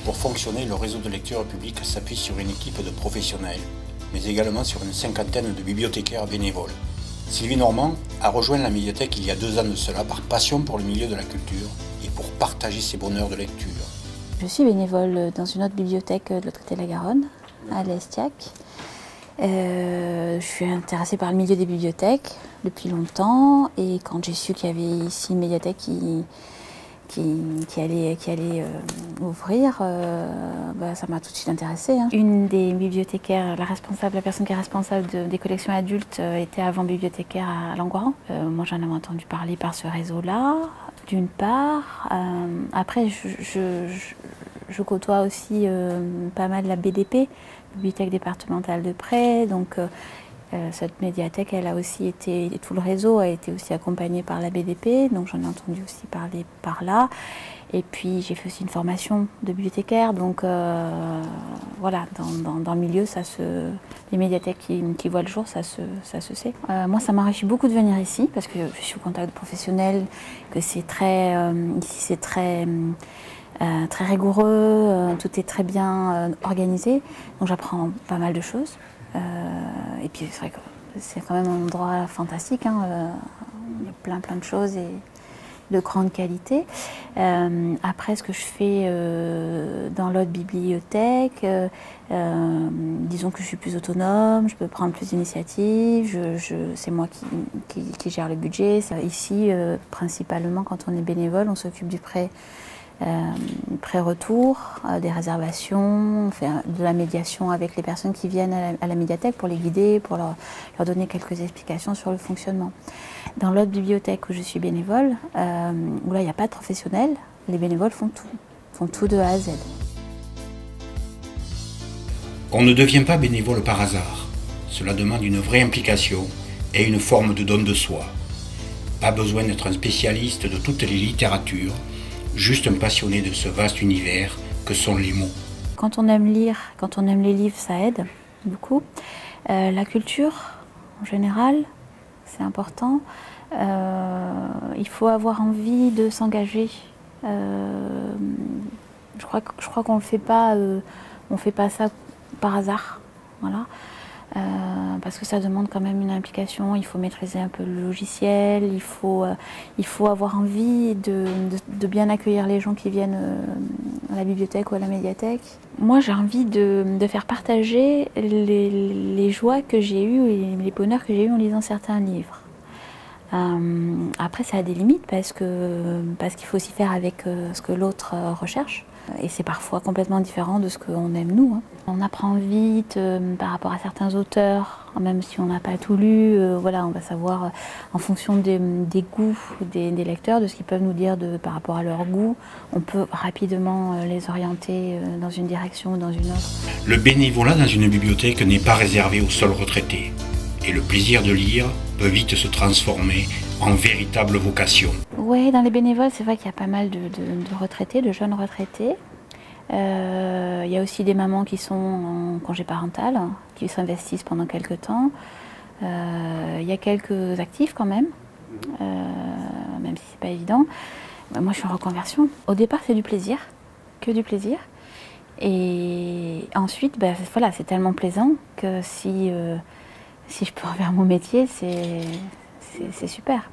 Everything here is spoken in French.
Pour fonctionner, le réseau de lecture publique s'appuie sur une équipe de professionnels, mais également sur une cinquantaine de bibliothécaires bénévoles. Sylvie Normand a rejoint la médiathèque il y a 2 ans de cela par passion pour le milieu de la culture et pour partager ses bonheurs de lecture. Je suis bénévole dans une autre bibliothèque de l'autre côté de la Garonne, à l'Estiac. Je suis intéressée par le milieu des bibliothèques depuis longtemps et quand j'ai su qu'il y avait ici une médiathèque qui allait ouvrir, ça m'a tout de suite intéressée. Une des bibliothécaires, la personne qui est responsable des collections adultes, était avant bibliothécaire à Langoiran. Moi j'en avais entendu parler par ce réseau-là, d'une part. Après je côtoie aussi pas mal la BDP, Bibliothèque départementale de Près, donc cette médiathèque, elle a aussi été, tout le réseau a été aussi accompagné par la BDP, donc j'en ai entendu aussi parler par là. Et puis j'ai fait aussi une formation de bibliothécaire, donc voilà, dans le milieu, les médiathèques qui voient le jour, ça se sait. Moi, ça m'enrichit beaucoup de venir ici, parce que je suis au contact de professionnels, que c'est très, ici c'est très rigoureux, tout est très bien organisé, donc j'apprends pas mal de choses. Et puis c'est vrai que c'est quand même un endroit fantastique, il y a plein de choses et de grande qualité. Après, ce que je fais dans l'autre bibliothèque, disons que je suis plus autonome, je peux prendre plus d'initiatives, c'est moi qui gère le budget. Ici, principalement, quand on est bénévole, on s'occupe du pré-retour, des réservations, on fait de la médiation avec les personnes qui viennent à la médiathèque pour les guider, pour leur donner quelques explications sur le fonctionnement. Dans l'autre bibliothèque où je suis bénévole, où là il n'y a pas de professionnels, les bénévoles font tout de A à Z. On ne devient pas bénévole par hasard. Cela demande une vraie implication et une forme de don de soi. Pas besoin d'être un spécialiste de toutes les littératures, juste un passionné de ce vaste univers que sont les mots. Quand on aime lire, quand on aime les livres, ça aide beaucoup. La culture, en général, c'est important. Il faut avoir envie de s'engager. Je crois qu'on ne fait pas ça par hasard. Voilà. Parce que ça demande quand même une implication, il faut maîtriser un peu le logiciel, il faut avoir envie de bien accueillir les gens qui viennent à la bibliothèque ou à la médiathèque. Moi j'ai envie de faire partager les joies que j'ai eues et les bonheurs que j'ai eus en lisant certains livres. Après ça a des limites parce qu'il faut aussi faire avec ce que l'autre recherche. Et c'est parfois complètement différent de ce qu'on aime nous. On apprend vite par rapport à certains auteurs, même si on n'a pas tout lu. Voilà, on va savoir en fonction des goûts des lecteurs, de ce qu'ils peuvent nous dire par rapport à leur goût. On peut rapidement les orienter dans une direction ou dans une autre. Le bénévolat dans une bibliothèque n'est pas réservé aux seuls retraités. Et le plaisir de lire peut vite se transformer en véritable vocation. Oui, dans les bénévoles, c'est vrai qu'il y a pas mal de retraités, de jeunes retraités. Il y a aussi des mamans qui sont en congé parental, qui s'investissent pendant quelques temps. Il y a quelques actifs quand même, même si c'est pas évident. Moi, je suis en reconversion. Au départ, c'est du plaisir, que du plaisir. Et ensuite, voilà, c'est tellement plaisant que si je peux en faire mon métier, c'est super.